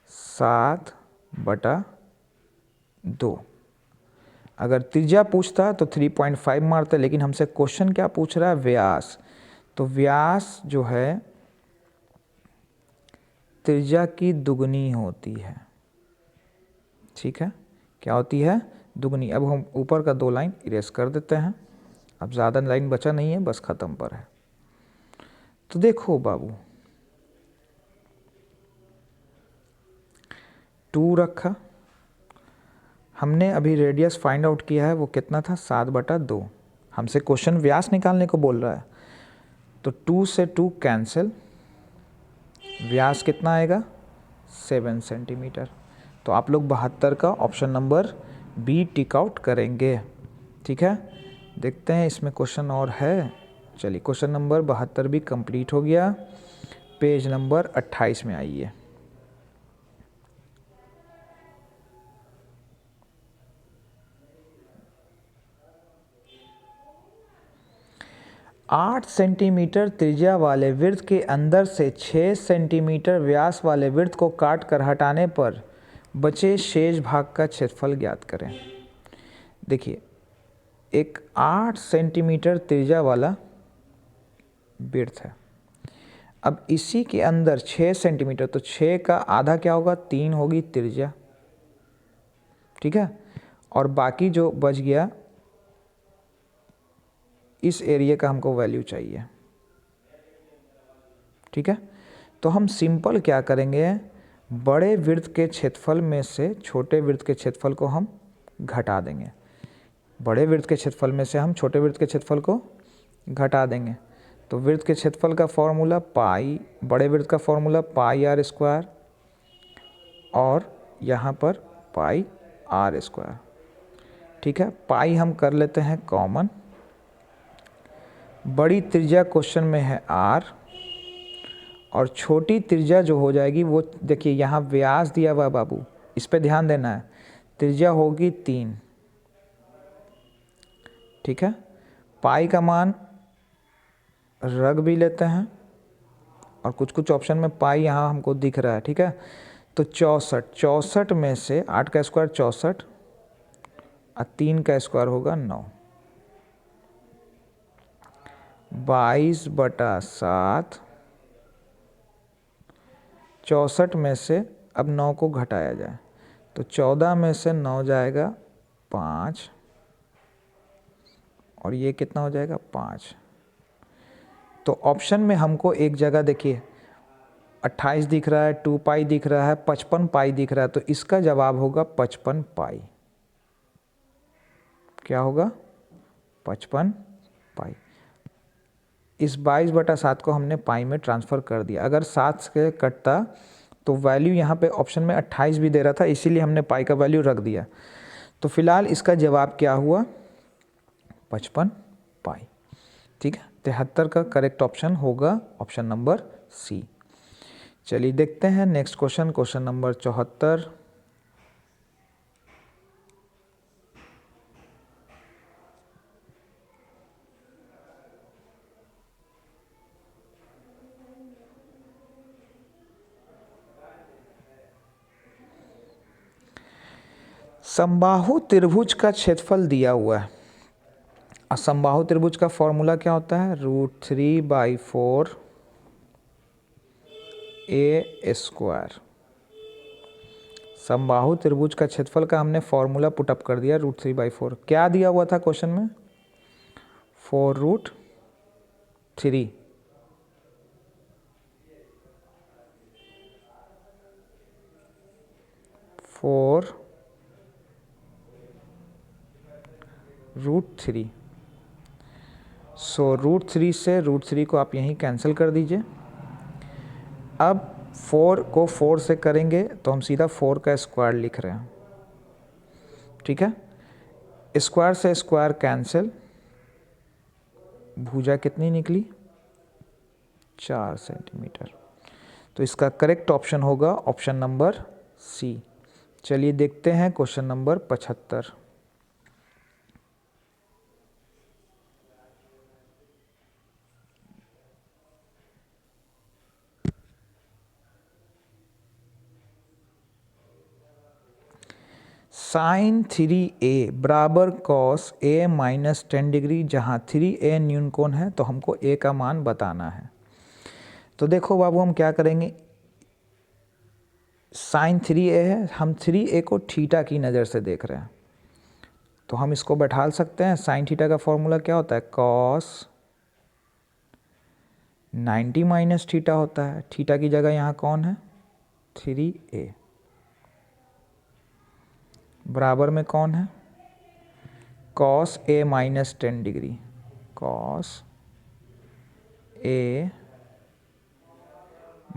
7/2। अगर त्रिज्या पूछता तो 3.5 मारते, लेकिन हमसे क्वेश्चन क्या पूछ रहा है व्यास, तो व्यास जो है त्रिज्या की दुगनी होती है। ठीक है, क्या होती है दुगनी। अब हम ऊपर का 2 लाइन इरेज कर देते हैं, अब ज़्यादा लाइन बचा नहीं है, बस ख़त्म पर है। तो देखो बाबू 2 रखा, हमने अभी रेडियस फाइंड आउट किया है, वो कितना था 7/2। हमसे क्वेश्चन व्यास निकालने को बोल रहा है, तो 2 से 2 कैंसिल, व्यास कितना आएगा 7 सेंटीमीटर। तो आप लोग 72 का option number B tick out करेंगे। ठीक है, देखते हैं इसमें क्वेश्चन और है। चलिए क्वेश्चन नंबर 72 भी कंप्लीट हो गया। पेज नंबर 28 में आइए। आठ सेंटीमीटर त्रिज्या वाले वृत्त के अंदर से 6 सेंटीमीटर व्यास वाले वृत्त को काट कर हटाने पर बचे शेष भाग का क्षेत्रफल ज्ञात करें। देखिए एक 8 सेंटीमीटर त्रिज्या वाला वृत्त है, अब इसी के अंदर 6 सेंटीमीटर, तो 6 का आधा क्या होगा 3 होगी त्रिज्या। ठीक है, और बाकी जो बच गया इस एरिया का हमको वैल्यू चाहिए। ठीक है, तो हम सिंपल क्या करेंगे, बड़े वृत्त के क्षेत्रफल में से छोटे वृत्त के क्षेत्रफल को हम घटा देंगे। बड़े वृत्त के क्षेत्रफल में से हम छोटे वृत्त के क्षेत्रफल को घटा देंगे। तो वृत्त के क्षेत्रफल का फॉर्मूला पाई, बड़े वृत्त का फॉर्मूला पाई आर स्क्वायर, और यहाँ पर पाई आर स्क्वायर। ठीक है, पाई हम कर लेते हैं कॉमन। बड़ी त्रिज्या क्वेश्चन में है आर, और छोटी त्रिज्या जो हो जाएगी वो देखिए यहाँ व्यास दिया हुआ बाबू, इस पे ध्यान देना है। त्रिज्या होगी 3। ठीक है, पाई का मान रख भी लेते हैं, और कुछ कुछ ऑप्शन में पाई यहाँ हमको दिख रहा है। ठीक है, तो 64 में से 8 का स्क्वायर 64 और 3 का स्क्वायर होगा 9। 22/7, 64 में से अब 9 को घटाया जाए तो 14 में से 9 जाएगा 5, और ये कितना हो जाएगा 5। तो ऑप्शन में हमको एक जगह देखिए 28 दिख रहा है, 2 पाई दिख रहा है, 55 पाई दिख रहा है, तो इसका जवाब होगा 55 पाई। क्या होगा 55 पाई। इस 22/7 को हमने पाई में ट्रांसफ़र कर दिया। अगर 7 से कटता तो वैल्यू यहाँ पे ऑप्शन में 28 भी दे रहा था, इसीलिए हमने पाई का वैल्यू रख दिया। तो फिलहाल इसका जवाब क्या हुआ 55 पाई। ठीक है, 73 का करेक्ट ऑप्शन होगा ऑप्शन नंबर सी। चलिए देखते हैं नेक्स्ट क्वेश्चन, क्वेश्चन नंबर 74। समबाहु त्रिभुज का क्षेत्रफल दिया हुआ है। समबाहु त्रिभुज का फॉर्मूला क्या होता है, √3/4 a स्क्वायर। समबाहु त्रिभुज का क्षेत्रफल का हमने फॉर्मूला पुटअप कर दिया √3/4। क्या दिया हुआ था क्वेश्चन में 4√3। √3। सो √3 से √3 को आप यहीं कैंसिल कर दीजिए। अब 4 को 4 से करेंगे तो हम सीधा 4 का स्क्वायर लिख रहे हैं। ठीक है, स्क्वायर से स्क्वायर कैंसिल, भुजा कितनी निकली 4 सेंटीमीटर। तो इसका करेक्ट ऑप्शन होगा ऑप्शन नंबर सी। चलिए देखते हैं क्वेश्चन नंबर 75। sin 3a बराबर cos a माइनस 10 डिग्री, जहाँ 3a न्यून कोण है तो हमको a का मान बताना है। तो देखो बाबू हम क्या करेंगे, sin 3a है, हम 3a को थीटा की नज़र से देख रहे हैं। तो हम इसको बैठा सकते हैं। साइन थीटा का फॉर्मूला क्या होता है, कॉस 90 माइनस थीटा होता है। थीटा की जगह यहाँ कौन है, 3a, बराबर में कौन है, cos a minus 10 degree, cos a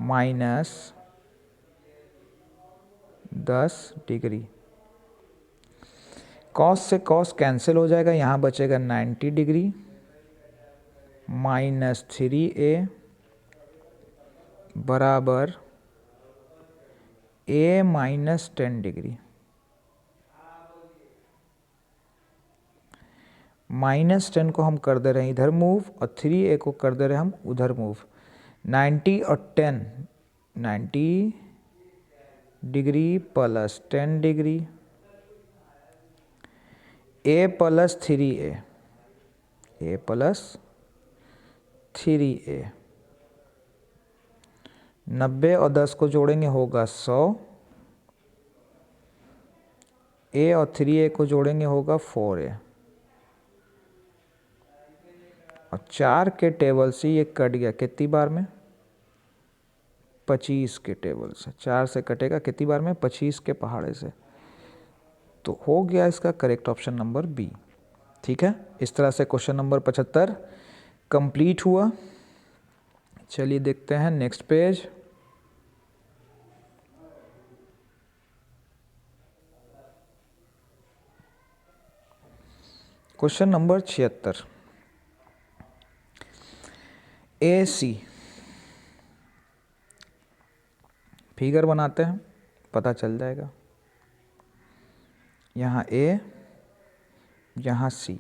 minus 10 degree. Cos से कॉस कैंसिल हो जाएगा, यहाँ बचेगा 90 डिग्री माइनस 3a बराबर a माइनस 10 डिग्री। -10 को हम कर दे रहे हैं इधर मूव और 3a को कर दे रहे हैं हम उधर मूव। 90 और 10, 90 degree plus 10 degree, a plus 3a, a plus 3a, 90 और 10 को जोड़ेंगे होगा 100, a और 3a को जोड़ेंगे होगा 4a, और 4 के टेबल से ये कट गया कितनी बार में, 25 के टेबल से। 4 से कटेगा कितनी बार में, 25 के पहाड़े से। तो हो गया इसका करेक्ट ऑप्शन नंबर बी। ठीक है, इस तरह से क्वेश्चन नंबर 75 कंप्लीट हुआ। चलिए देखते हैं नेक्स्ट पेज। क्वेश्चन नंबर 76, ए सी फिगर बनाते हैं, पता चल जाएगा। यहाँ ए, यहाँ सी,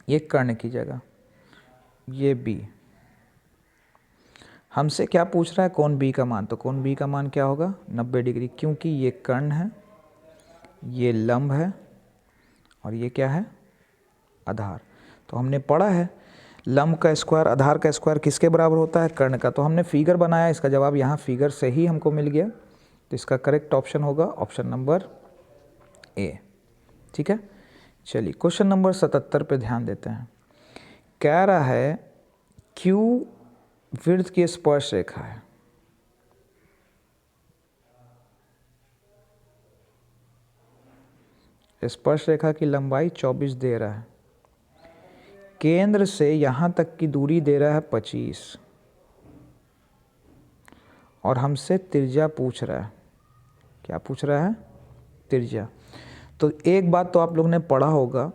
ये कर्ण की जगह, ये बी। हमसे क्या पूछ रहा है, कौन बी का मान, तो कौन बी का मान क्या होगा, 90 डिग्री, क्योंकि ये कर्ण है, ये लंब है और ये क्या है, आधार। तो हमने पढ़ा है लंब का स्क्वायर आधार का स्क्वायर किसके बराबर होता है, कर्ण का। तो हमने फिगर बनाया, इसका जवाब यहाँ फिगर से ही हमको मिल गया। तो इसका करेक्ट ऑप्शन होगा ऑप्शन नंबर ए। ठीक है, चलिए क्वेश्चन नंबर 77 पे ध्यान देते हैं। कह रहा है क्यू वृत्त की स्पर्श रेखा है। स्पर्श रेखा की लंबाई 24 दे रहा है, केंद्र से यहाँ तक की दूरी दे रहा है 25, और हमसे त्रिज्या पूछ रहा है। क्या पूछ रहा है, त्रिज्या। तो एक बात तो आप लोग ने पढ़ा होगा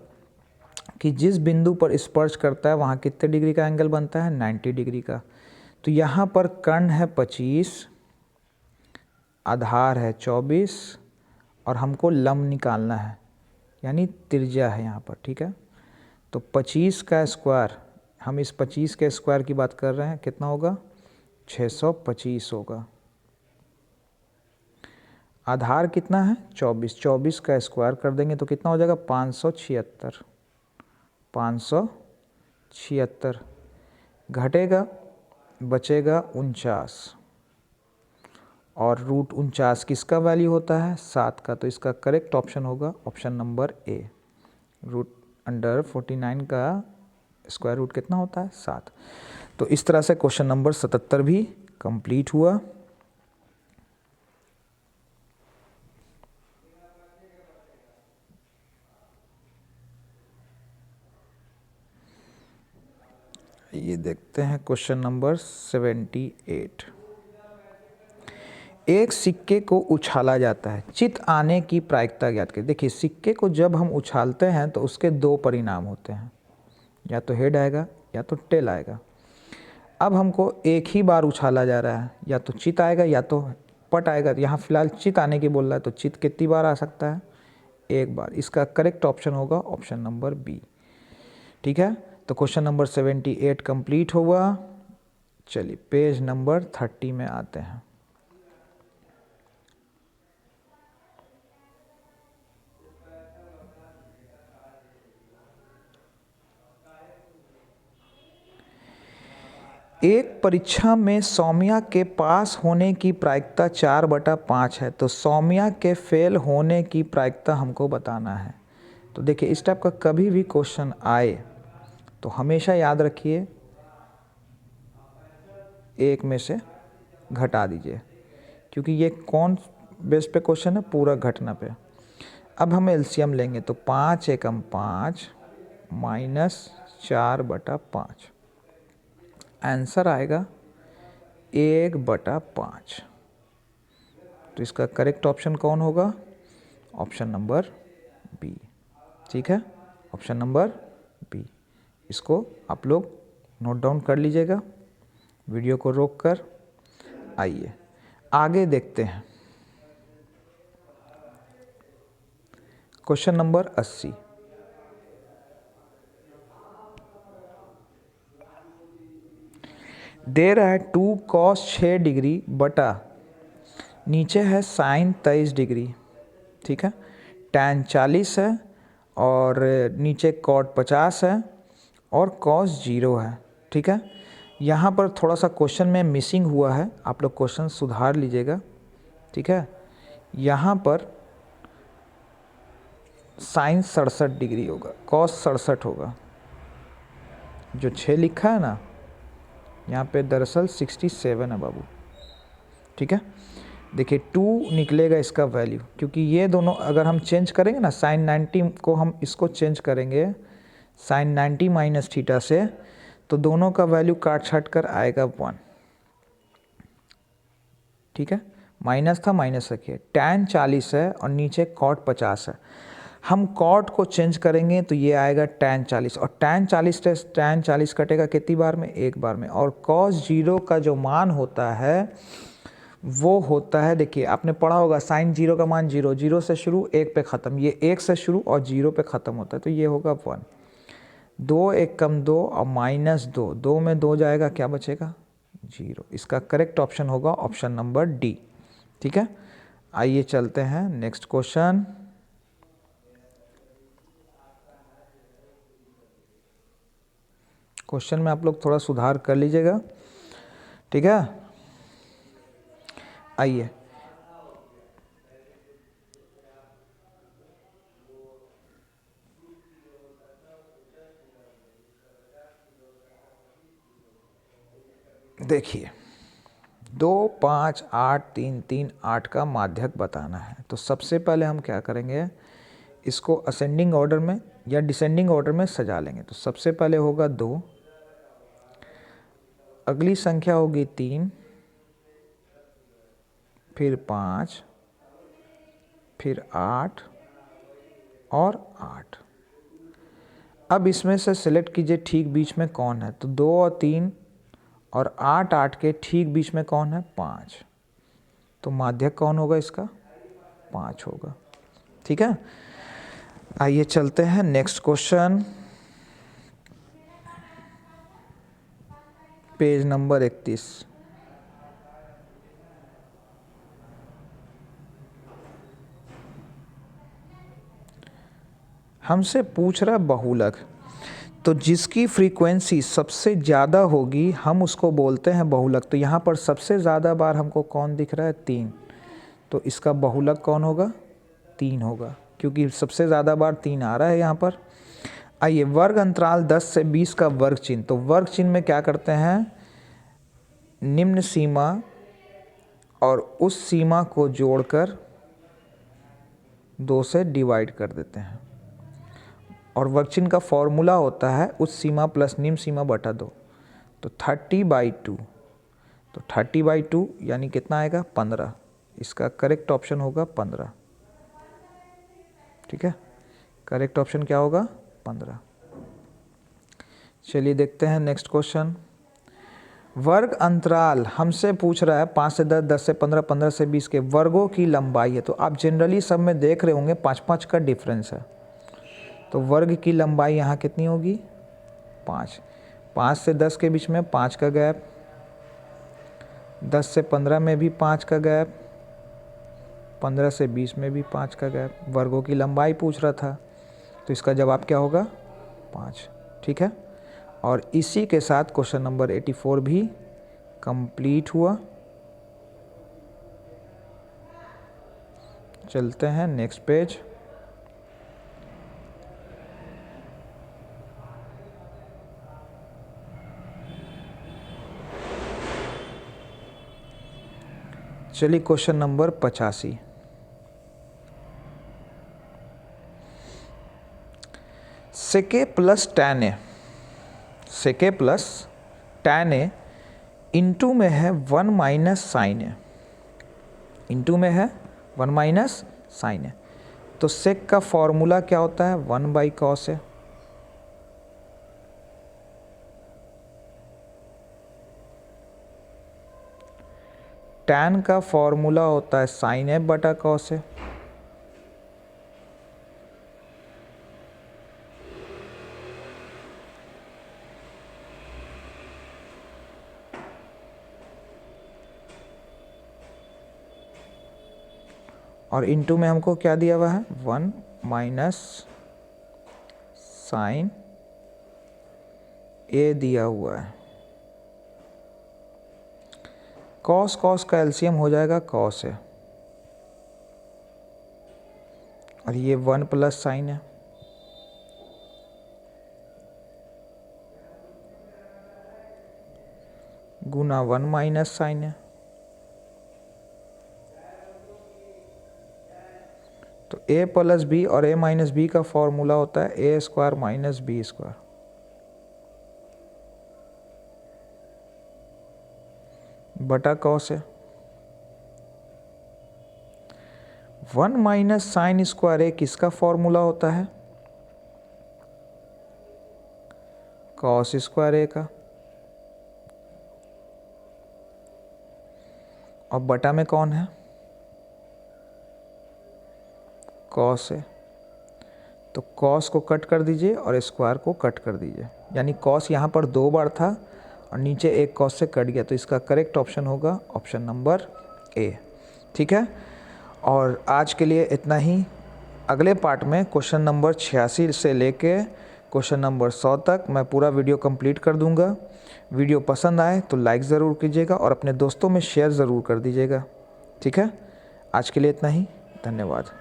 कि जिस बिंदु पर स्पर्श करता है वहाँ कितने डिग्री का एंगल बनता है, 90 डिग्री का। तो यहाँ पर कर्ण है 25, आधार है 24, और हमको लंब निकालना है, यानी त्रिज्या है यहाँ पर। ठीक है, तो 25 का स्क्वायर, हम इस 25 के स्क्वायर की बात कर रहे हैं, कितना होगा, 625 होगा। आधार कितना है, 24, 24 का स्क्वायर कर देंगे तो कितना हो जाएगा, 576, 576 घटेगा, बचेगा 49, और रूट 49 किसका वैल्यू होता है, 7 का। तो इसका करेक्ट ऑप्शन होगा option number A. Root under 49 का स्क्वायर रूट कितना होता है, 7। तो इस तरह से क्वेश्चन नंबर 77 भी कंप्लीट हुआ। ये देखते हैं क्वेश्चन नंबर 78। एक सिक्के को उछाला जाता है, चित आने की प्रायिकता ज्ञात करें। देखिए सिक्के को जब हम उछालते हैं तो उसके दो परिणाम होते हैं, या तो हेड आएगा या तो टेल आएगा। अब हमको एक ही बार उछाला जा रहा है, या तो चित आएगा या तो पट आएगा। यहाँ फिलहाल चित आने की बोल रहा है, तो चित कितनी बार आ सकता है, एक बार। इसका करेक्ट ऑप्शन होगा ऑप्शन नंबर बी। ठीक है, तो क्वेश्चन नंबर 78 कंप्लीट हुआ। चलिए पेज नंबर 30 में आते हैं। एक परीक्षा में सौम्या के पास होने की प्रायिकता 4/5 है, तो सौम्या के फेल होने की प्रायिकता हमको बताना है। तो देखिए इस टाइप का कभी भी क्वेश्चन आए तो हमेशा याद रखिए एक में से घटा दीजिए, क्योंकि ये कौन बेस पे क्वेश्चन है, पूरा घटना पे। अब हम एलसीएम लेंगे तो 5 एकम 5 माइनस 4/5, आंसर आएगा 1/5। तो इसका करेक्ट ऑप्शन कौन होगा? Option number B. ठीक है, ऑप्शन नंबर बी। इसको आप लोग नोट डाउन कर लीजिएगा वीडियो को रोक कर। आइए आगे देखते हैं क्वेश्चन नंबर 80। दे रहा है 2 cos 6 डिग्री बटा नीचे है साइन 23 डिग्री। ठीक है, tan 40 है और नीचे cot 50 है और cos 0 है। ठीक है, यहाँ पर थोड़ा सा क्वेश्चन में मिसिंग हुआ है, आप लोग क्वेश्चन सुधार लीजिएगा। ठीक है, यहाँ पर साइन 67 डिग्री होगा, cos 67 होगा। जो 6 लिखा है ना, यहाँ पे दरअसल 67 है बाबू। ठीक है, देखिए 2 निकलेगा इसका वैल्यू, क्योंकि ये दोनों अगर हम चेंज करेंगे ना, साइन 90 को हम इसको चेंज करेंगे साइन 90 माइनस थीटा से, तो दोनों का वैल्यू काट छाट कर आएगा 1। ठीक है, माइनस था माइनस रखिए। tan 40 है और नीचे cot 50 है। हम cot को चेंज करेंगे तो ये आएगा tan 40, और tan 40 से tan 40 कटेगा कितनी बार में? एक बार में। और cos 0 का जो मान होता है वो होता है, देखिए आपने पढ़ा होगा साइन 0 का मान 0, 0 से शुरू 1 पे ख़त्म, ये 1 से शुरू और 0 पे ख़त्म होता है, तो ये होगा 1। 2 एकम 2 और माइनस 2, 2 में 2 जाएगा, क्या बचेगा? 0। इसका करेक्ट ऑप्शन होगा ऑप्शन नंबर डी। ठीक है, आइए चलते हैं नेक्स्ट क्वेश्चन। क्वेश्चन में आप लोग थोड़ा सुधार कर लीजिएगा। ठीक है, आइए देखिए 2 5 8 3 3 8 का माध्यक बताना है। तो सबसे पहले हम क्या करेंगे, इसको असेंडिंग ऑर्डर में या डिसेंडिंग ऑर्डर में सजा लेंगे। तो सबसे पहले होगा 2, अगली संख्या होगी 3, फिर 5, फिर 8 और 8। अब इसमें से सिलेक्ट कीजिए ठीक बीच में कौन है। तो 2 और 3 और 8 8 के ठीक बीच में कौन है? 5। तो माध्यक कौन होगा इसका? 5 होगा। ठीक है, आइए चलते हैं नेक्स्ट क्वेश्चन, पेज नंबर 31। हमसे पूछ रहा बहुलक, तो जिसकी फ्रीक्वेंसी सबसे ज़्यादा होगी हम उसको बोलते हैं बहुलक। तो यहाँ पर सबसे ज़्यादा बार हमको कौन दिख रहा है? 3। तो इसका बहुलक कौन होगा? 3 होगा, क्योंकि सबसे ज़्यादा बार 3 आ रहा है यहाँ पर। आइए वर्ग अंतराल 10 से 20 का वर्ग चिन्ह। तो वर्ग चिन्ह में क्या करते हैं, निम्न सीमा और उस सीमा को जोड़कर 2 से डिवाइड कर देते हैं, और वर्ग चिन्ह का फॉर्मूला होता है उस सीमा प्लस निम्न सीमा बटा 2। तो 30/2, तो 30/2 यानी कितना आएगा? 15। इसका करेक्ट ऑप्शन होगा 15। ठीक है, करेक्ट ऑप्शन क्या होगा? 15। चलिए देखते हैं नेक्स्ट क्वेश्चन। वर्ग अंतराल हमसे पूछ रहा है 5 से 10, 10 से 15, 15 से 20 के वर्गों की लंबाई है। तो आप जनरली सब में देख रहे होंगे 5-5 का डिफरेंस है। तो वर्ग की लंबाई यहाँ कितनी होगी? 5। 5 से 10 के बीच में 5 का गैप, 10 से 15 में भी 5 का गैप, 15 से 20 में भी 5 का गैप। वर्गों की लंबाई पूछ रहा था, तो इसका जवाब क्या होगा? 5। ठीक है, और इसी के साथ क्वेश्चन नंबर 84 भी कंप्लीट हुआ। चलते हैं नेक्स्ट पेज। चलिए क्वेश्चन नंबर 85। सेके प्लस टैन ए, सेके प्लस टैन ए इंटू में है 1 माइनस साइन ए, इंटू में है 1 माइनस साइन ए। तो सेक का फॉर्मूला क्या होता है? 1 बाई कॉस ए। टैन का फॉर्मूला होता है साइन ए बटा कॉस ए। और इनटू में हमको क्या दिया हुआ है? 1 माइनस साइन ए दिया हुआ है। कॉस कॉस का एलसीएम हो जाएगा कॉस ए, और ये 1 प्लस साइन है, गुना 1 माइनस साइन है। तो a प्लस बी और a माइनस बी का फॉर्मूला होता है ए स्क्वायर माइनस बी स्क्वायर। बटा कॉस है 1 माइनस साइन स्क्वायर ए किसका फॉर्मूला होता है? कॉस स्क्वायर ए का। और बटा में कौन है? कॉस है। तो कॉस को कट कर दीजिए और स्क्वायर को कट कर दीजिए, यानी कॉस यहाँ पर 2 बार था और नीचे एक कॉस से कट गया, तो इसका करेक्ट ऑप्शन होगा ऑप्शन नंबर ए। ठीक है, और आज के लिए इतना ही। अगले पार्ट में क्वेश्चन नंबर 86 से लेके क्वेश्चन नंबर 100 तक मैं पूरा वीडियो कंप्लीट कर दूंगा। वीडियो पसंद आए तो लाइक ज़रूर कीजिएगा और अपने दोस्तों में शेयर ज़रूर कर दीजिएगा। ठीक है, आज के लिए इतना ही। धन्यवाद।